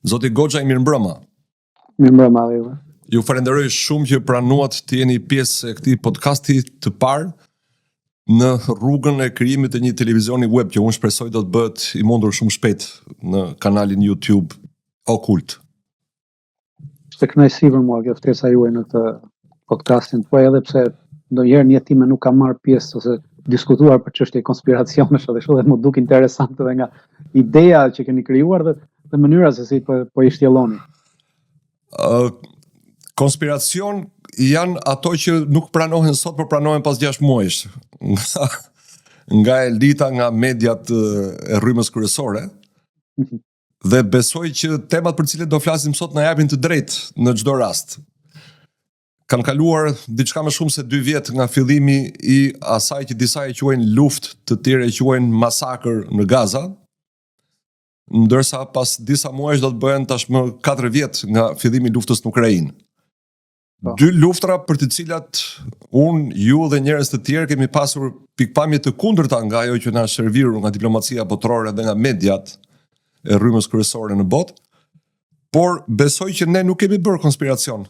Zoti Goxha, mirëmbrëma. Mirëmbrëma juve. Ju falenderoj shumë që pranuat të jeni pjesë e këtij podcasti të parë në rrugën e krijimit të një televizioni web që unë shpresoj do të bëhet i mundur shumë shpejt në kanalin YouTube Okult. Është kënaqësi për mua kjo ftesa juaj në këtë podcastin, po edhe pse ndonjëherë në jetë time nuk kam marrë pjesë ose diskutuar për çështje konspiracionesh dhe kështu, dhe më duk interesante edhe nga ideja që keni krijuar dhe mënyra se si po i shtjelloni. Konspiracion janë ato që nuk pranohen sot, por pranohen pas 6 muajsh. Nga elita, nga mediat e rrymës kryesore. Dhe besoj që temat për cilët do flasim sot na japin të drejtë në çdo rast. Kanë kaluar diçka më shumë se 2 vjet nga fillimi i asaj që disa e quajnë luftë, të tjerë e quajnë masakër në Gaza, ndërsa pas disa muajsh do të bëhen tashmë 4 vjet nga fillimi i luftës në Ukrainë. 2 luftra për të cilat unë, ju dhe njerëz të tjerë kemi pasur pikpamje të kundërta nga ajo që na shërbiu nga diplomacia botërore dhe nga mediat e rrymës kryesore në botë, por besoj që ne nuk kemi bërë konspiracion.